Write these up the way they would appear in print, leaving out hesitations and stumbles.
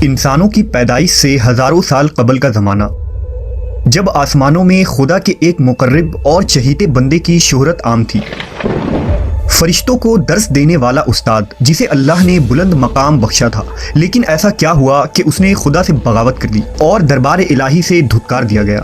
انسانوں کی پیدائش سے ہزاروں سال قبل کا زمانہ، جب آسمانوں میں خدا کے ایک مقرب اور چہیتے بندے کی شہرت عام تھی، فرشتوں کو درس دینے والا استاد جسے اللہ نے بلند مقام بخشا تھا، لیکن ایسا کیا ہوا کہ اس نے خدا سے بغاوت کر لی اور دربار الہی سے دھتکار دیا گیا۔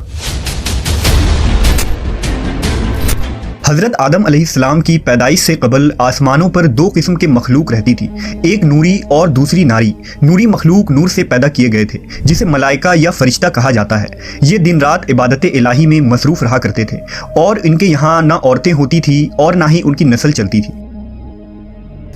حضرت آدم علیہ السلام کی پیدائش سے قبل آسمانوں پر دو قسم کے مخلوق رہتی تھی، ایک نوری اور دوسری ناری۔ نوری مخلوق نور سے پیدا کیے گئے تھے جسے ملائکہ یا فرشتہ کہا جاتا ہے۔ یہ دن رات عبادت الہی میں مصروف رہا کرتے تھے اور ان کے یہاں نہ عورتیں ہوتی تھی اور نہ ہی ان کی نسل چلتی تھی۔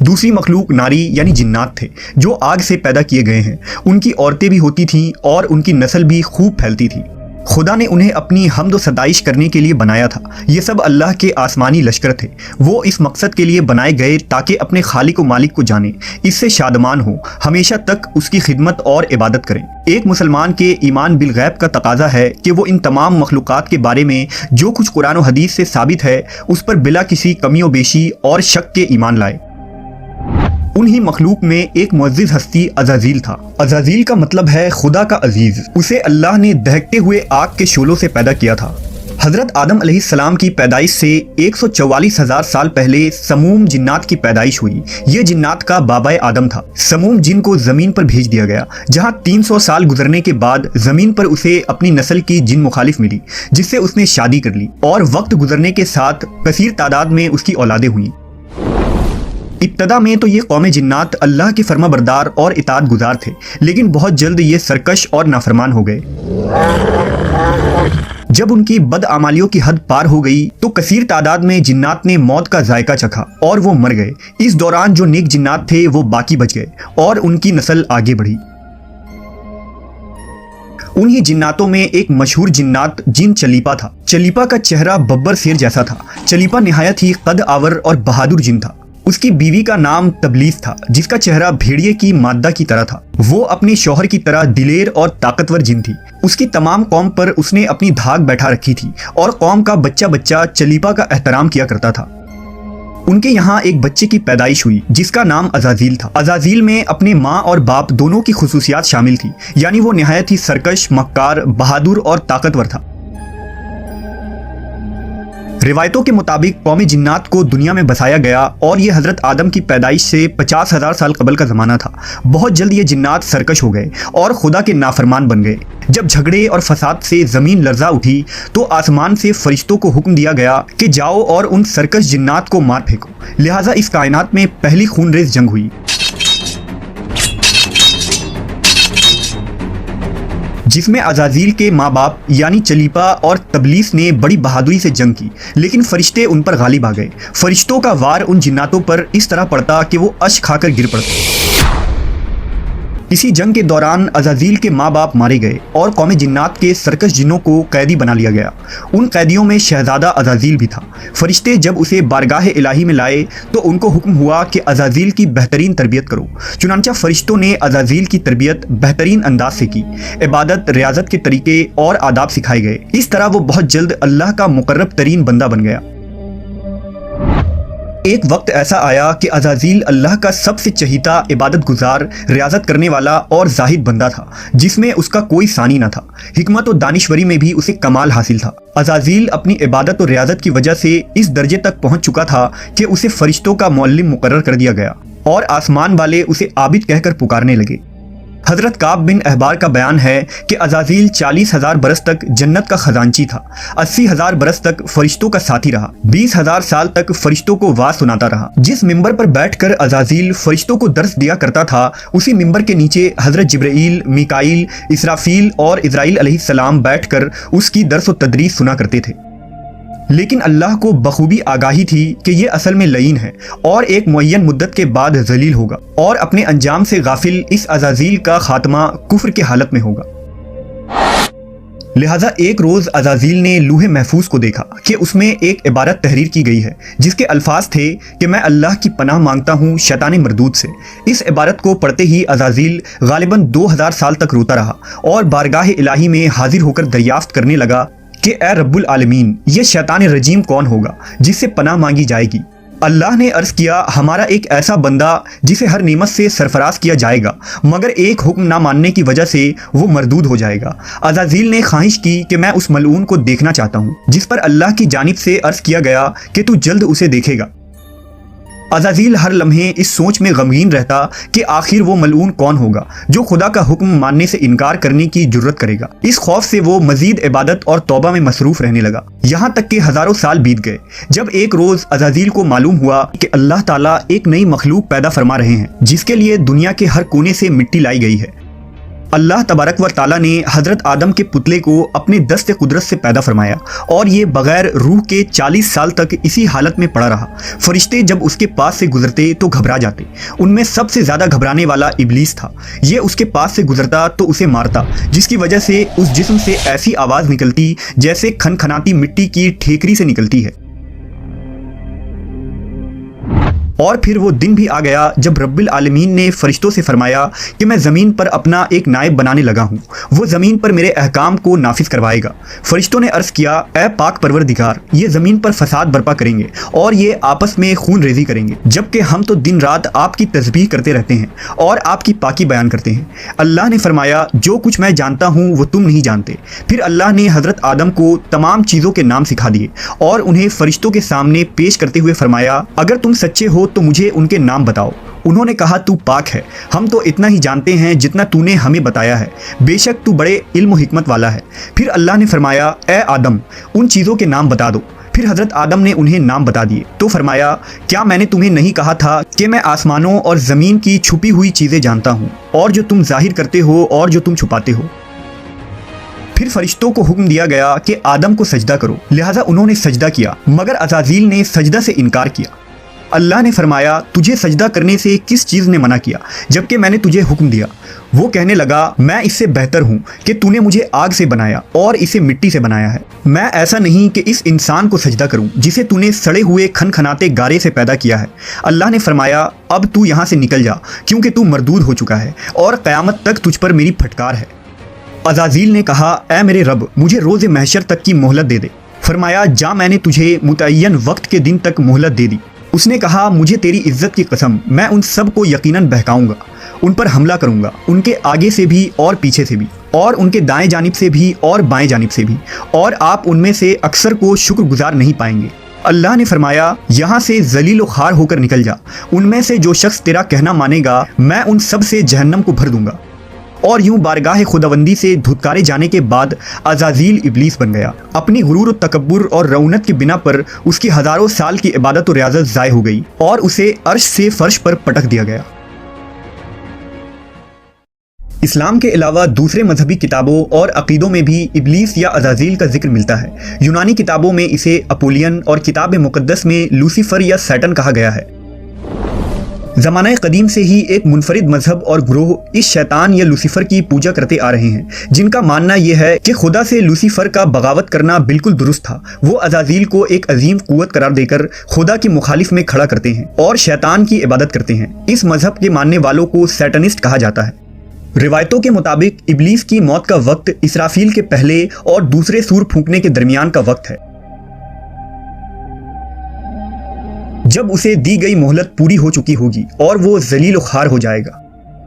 دوسری مخلوق ناری یعنی جنات تھے جو آگ سے پیدا کیے گئے ہیں۔ ان کی عورتیں بھی ہوتی تھیں اور ان کی نسل بھی خوب پھیلتی تھی۔ خدا نے انہیں اپنی حمد و ستائش کرنے کے لیے بنایا تھا۔ یہ سب اللہ کے آسمانی لشکر تھے۔ وہ اس مقصد کے لیے بنائے گئے تاکہ اپنے خالق و مالک کو جانیں، اس سے شادمان ہوں، ہمیشہ تک اس کی خدمت اور عبادت کریں۔ ایک مسلمان کے ایمان بالغیب کا تقاضا ہے کہ وہ ان تمام مخلوقات کے بارے میں جو کچھ قرآن و حدیث سے ثابت ہے اس پر بلا کسی کمی و بیشی اور شک کے ایمان لائے۔ انہی مخلوق میں ایک معزز ہستی عزازیل تھا۔ عزازیل کا مطلب ہے خدا کا عزیز۔ اسے اللہ نے دہکتے ہوئے آگ کے شعلوں سے پیدا کیا تھا۔ حضرت آدم علیہ السلام کی پیدائش سے 144,000 سال پہلے سموم جنات کی پیدائش ہوئی۔ یہ جنات کا بابائے آدم تھا۔ سموم جن کو زمین پر بھیج دیا گیا، جہاں 300 سال گزرنے کے بعد زمین پر اسے اپنی نسل کی جن مخالف ملی جس سے اس نے شادی کر لی، اور وقت گزرنے کے ساتھ کثیر تعداد میں اس کی اولادیں ہوئیں۔ ابتدا میں تو یہ قوم جنات اللہ کے فرما بردار اور اطاعت گزار تھے، لیکن بہت جلد یہ سرکش اور نافرمان ہو گئے۔ جب ان کی بدعمالیوں کی حد پار ہو گئی تو کثیر تعداد میں جنات نے موت کا ذائقہ چکھا اور وہ مر گئے۔ اس دوران جو نیک جنات تھے وہ باقی بچ گئے اور ان کی نسل آگے بڑھی۔ انہی جناتوں میں ایک مشہور جنات جن چلیپا تھا۔ چلیپا کا چہرہ ببر سیر جیسا تھا۔ چلیپا نہایت ہی قد آور اور بہادر جن تھا۔ اس کی بیوی کا نام تبلیس تھا جس کا چہرہ بھیڑیے کی مادہ کی طرح تھا۔ وہ اپنے شوہر کی طرح دلیر اور طاقتور جن تھی۔ اس کی تمام قوم پر اس نے اپنی دھاک بیٹھا رکھی تھی اور قوم کا بچہ بچہ چلیپا کا احترام کیا کرتا تھا۔ ان کے یہاں ایک بچے کی پیدائش ہوئی جس کا نام عزازیل تھا۔ عزازیل میں اپنے ماں اور باپ دونوں کی خصوصیات شامل تھی، یعنی وہ نہایت ہی سرکش، مکار، بہادر اور طاقتور تھا۔ روایتوں کے مطابق قوم جنات کو دنیا میں بسایا گیا اور یہ حضرت آدم کی پیدائش سے 50,000 سال قبل کا زمانہ تھا۔ بہت جلد یہ جنات سرکش ہو گئے اور خدا کے نافرمان بن گئے۔ جب جھگڑے اور فساد سے زمین لرزا اٹھی تو آسمان سے فرشتوں کو حکم دیا گیا کہ جاؤ اور ان سرکش جنات کو مار پھینکو۔ لہٰذا اس کائنات میں پہلی خون ریز جنگ ہوئی، جس میں عزازیل کے ماں باپ یعنی چلیپا اور تبلیس نے بڑی بہادری سے جنگ کی، لیکن فرشتے ان پر غالب آ گئے۔ فرشتوں کا وار ان جناتوں پر اس طرح پڑتا کہ وہ اشک کھا کر گر پڑتے۔ اسی جنگ کے دوران عزازیل کے ماں باپ مارے گئے اور قوم جنات کے سرکش جنوں کو قیدی بنا لیا گیا۔ ان قیدیوں میں شہزادہ عزازیل بھی تھا۔ فرشتے جب اسے بارگاہ الہی میں لائے تو ان کو حکم ہوا کہ عزازیل کی بہترین تربیت کرو۔ چنانچہ فرشتوں نے عزازیل کی تربیت بہترین انداز سے کی۔ عبادت، ریاضت کے طریقے اور آداب سکھائے گئے۔ اس طرح وہ بہت جلد اللہ کا مقرب ترین بندہ بن گیا۔ ایک وقت ایسا آیا کہ عزازیل اللہ کا سب سے چہیتا، عبادت گزار، ریاضت کرنے والا اور زاہد بندہ تھا جس میں اس کا کوئی ثانی نہ تھا۔ حکمت و دانشوری میں بھی اسے کمال حاصل تھا۔ عزازیل اپنی عبادت و ریاضت کی وجہ سے اس درجے تک پہنچ چکا تھا کہ اسے فرشتوں کا معلم مقرر کر دیا گیا اور آسمان والے اسے عابد کہہ کر پکارنے لگے۔ حضرت کعب بن احبار کا بیان ہے کہ عزازیل 40,000 برس تک جنت کا خزانچی تھا، 80,000 برس تک فرشتوں کا ساتھی رہا، 20,000 سال تک فرشتوں کو واز سناتا رہا۔ جس ممبر پر بیٹھ کر عزازیل فرشتوں کو درس دیا کرتا تھا، اسی ممبر کے نیچے حضرت جبرائیل، میکائیل، اسرافیل اور اسرائیل علیہ السلام بیٹھ کر اس کی درس و تدریس سنا کرتے تھے۔ لیکن اللہ کو بخوبی آگاہی تھی کہ یہ اصل میں لعین ہے اور ایک معین مدت کے بعد ذلیل ہوگا، اور اپنے انجام سے غافل اس عزازیل کا خاتمہ کفر کی حالت میں ہوگا۔ لہٰذا ایک روز عزازیل نے لوح محفوظ کو دیکھا کہ اس میں ایک عبارت تحریر کی گئی ہے جس کے الفاظ تھے کہ میں اللہ کی پناہ مانگتا ہوں شیطان مردود سے۔ اس عبارت کو پڑھتے ہی عزازیل غالباً 2000 سال تک روتا رہا اور بارگاہ الہی میں حاضر ہو کر دریافت کرنے لگا کہ اے رب العالمین، یہ شیطان رجیم کون ہوگا جس سے پناہ مانگی جائے گی؟ अल्लाह ने अर्ज किया, हमारा एक ऐसा बंदा जिसे हर नेमत से सरफराज किया जाएगा, मगर एक हुक्म ना मानने की वजह से वो मरदूद हो जाएगा। अज़ाज़ील ने ख्वाहिश की कि मैं उस मलऊन को देखना चाहता हूँ, जिस पर अल्लाह की जानिब से अर्ज किया गया कि तू जल्द उसे देखेगा। अज़ाज़ील हर लम्हे इस सोच में गमगीन रहता कि आखिर वो मलऊन कौन होगा जो खुदा का हुक्म मानने से इनकार करने की जुर्रत करेगा। इस खौफ से वो मजीद इबादत और तौबा में मसरूफ रहने लगा, यहाँ तक कि हज़ारों साल बीत गए। जब एक रोज़ अज़ाज़ील को मालूम हुआ कि अल्लाह ताला एक नई मखलूक पैदा फरमा रहे हैं, जिसके लिए दुनिया के हर कोने से मिट्टी लाई गई है। अल्लाह तबारक व ताला ने हज़रत आदम के पुतले को अपने दस्त कुदरत से पैदा फरमाया और ये बग़ैर रूह के 40 साल तक इसी हालत में पड़ा रहा। फरिश्ते जब उसके पास से गुजरते तो घबरा जाते। उनमें सबसे ज़्यादा घबराने वाला इब्लीस था। ये उसके पास से गुजरता तो उसे मारता, जिसकी वजह से उस जिस्म से ऐसी आवाज़ निकलती जैसे खनखनाती मिट्टी की ठेकरी से निकलती है। और फिर वो दिन भी आ गया जब रब्बिल आलमीन ने फरिश्तों से फरमाया कि मैं ज़मीन पर अपना एक नायब बनाने लगा हूँ, वो ज़मीन पर मेरे अहकाम को नाफिज करवाएगा। फरिश्तों ने अर्ज़ किया, ए पाक परवरदिगार, ये ज़मीन पर फसाद बर्पा करेंगे और ये आपस में खून रेजी करेंगे, जबकि हम तो दिन रात आपकी तस्बीह करते रहते हैं और आपकी पाकी बयान करते हैं। अल्लाह ने फरमाया, जो कुछ मैं जानता हूँ वो तुम नहीं जानते। फिर अल्लाह ने हज़रत आदम को तमाम चीज़ों के नाम सिखा दिए और उन्हें फरिश्तों के सामने पेश करते हुए फरमाया, अगर तुम सच्चे हो तो मुझे उनके नाम बताओ। उन्होंने कहा, तू पाक है, हम तो इतना ही जानते हैं जितना तूने हमें बताया है, बेशक तू बड़े इल्म व हिकमत वाला है। फिर अल्लाह ने फरमाया, ए आदम, उन चीज़ों के नाम बता दो। फिर हज़रत आदम ने उन्हें नाम बता दिए तो फरमाया, क्या मैंने तुम्हें नहीं कहा था कि मैं आसमानों और ज़मीन की छुपी हुई चीज़ें जानता हूँ, और जो तुम जाहिर करते हो और जो तुम छुपाते हो। फिर फरिश्तों को हुक्म दिया गया कि आदम को सजदा करो, लिहाजा उन्होंने सजदा किया, मगर अज़ाज़ील ने सजदा से इनकार किया। अल्लाह ने फरमाया, तुझे सजदा करने से किस चीज़ ने मना किया जबकि मैंने तुझे हुक्म दिया? वो कहने लगा, मैं इससे बेहतर हूँ कि तूने मुझे आग से बनाया और इसे मिट्टी से बनाया है। मैं ऐसा नहीं कि इस इंसान को सजदा करूँ जिसे तूने सड़े हुए खनखनाते गारे से पैदा किया है। अल्लाह ने फरमाया, अब तू यहाँ से निकल जा, क्योंकि तू मरदूद हो चुका है और क़यामत तक तुझ पर मेरी फटकार है। अज़ाज़ील ने कहा, ए मेरे रब, मुझे रोज़े महशर तक की मोहलत दे दे। फरमाया, जा, मैंने तुझे मुतय्यन वक्त के दिन तक मोहलत दे दी। उसने कहा, मुझे तेरी इज्जत की कसम, मैं उन सब को यकीनन बहकाऊंगा, उन पर हमला करूंगा, उनके आगे से भी और पीछे से भी, और उनके दाएं जानिब से भी और बाएं जानिब से भी, और आप उनमें से अक्सर को शुक्रगुजार नहीं पाएंगे। अल्लाह ने फरमाया, यहाँ से जलील व खार होकर निकल जा, उनमें से जो शख्स तेरा कहना मानेगा मैं उन सब से जहन्नम को भर दूंगा। और यूं बारगाह खुदावंदी से धुतकारे जाने के बाद अज़ाज़ील इब्लीस बन गया। अपनी गुरूर तकब्बुर और रौनक की बिना पर उसकी हज़ारों साल की इबादत और रियाजत ज़ाय हो गई और उसे अर्श से फर्श पर पटक दिया गया। इस्लाम के अलावा दूसरे मजहबी किताबों और अकीदों में भी इब्लीस या अज़ाज़ील का जिक्र मिलता है। यूनानी किताबों में इसे अपोलियन और किताब मुक़द्दस में लूसीफर या सैटन कहा गया है। ज़माना कदीम से ही एक मुनफरिद मजहब और ग्रोह इस शैतान या लूसीफर की पूजा करते आ रहे हैं, जिनका मानना यह है कि खुदा से लूसीफर का बगावत करना बिल्कुल दुरुस्त था। वो अज़ाज़ील को एक अजीम कुव्वत करार देकर खुदा की मुखालिफ में खड़ा करते हैं और शैतान की इबादत करते हैं। इस मजहब के मानने वालों को सैटनिस्ट कहा जाता है। रिवायतों के मुताबिक इब्लीस की मौत का वक्त इसराफील के पहले और दूसरे सूर फूंकने के दरमियान का वक्त है, जब उसे दी गई मोहलत पूरी हो चुकी होगी और वो जलील खार हो जाएगा।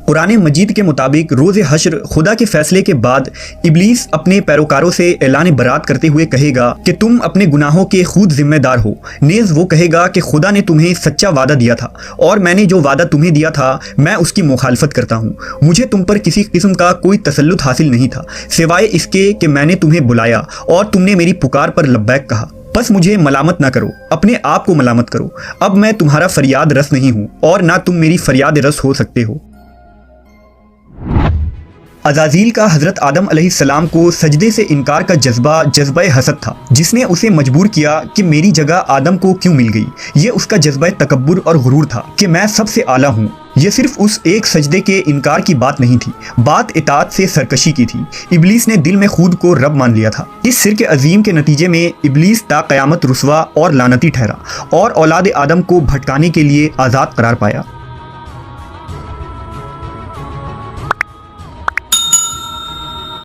कुरान मजीद के मुताबिक रोज़े हश्र खुदा के फैसले के बाद इब्लीस अपने पैरोकारों से ऐलान बरात करते हुए कहेगा कि तुम अपने गुनाहों के खुद जिम्मेदार हो। नेज़ वो कहेगा कि खुदा ने तुम्हें सच्चा वादा दिया था और मैंने जो वादा तुम्हें दिया था मैं उसकी मुखालफत करता हूँ। मुझे तुम पर किसी किस्म का कोई तसल्लुत हासिल नहीं था सिवाय इसके कि मैंने तुम्हें बुलाया और तुमने मेरी पुकार पर लब्बैक कहा। बस मुझे मलामत ना करो, अपने आप को मलामत करो। अब मैं तुम्हारा फरियाद रस नहीं हूँ और ना तुम मेरी फरियाद रस हो सकते हो। अज़ाज़ील का हज़रत आदम अलैहिस्सलाम को सजदे से इनकार का जज्बा हसद था, जिसने उसे मजबूर किया कि मेरी जगह आदम को क्यों मिल गई। ये उसका जज्बा तकब्बुर और गुरूर था कि मैं सबसे आला हूँ। ये सिर्फ उस एक सजदे के इनकार की बात नहीं थी, बात इताअत से सरकशी की थी। इब्लीस ने दिल में खुद को रब मान लिया था। इस शिर्क अजीम के नतीजे में इब्लीस ता क़यामत रुस्वा और लानती ठहरा और औलाद आदम को भटकाने के लिए आज़ाद करार पाया।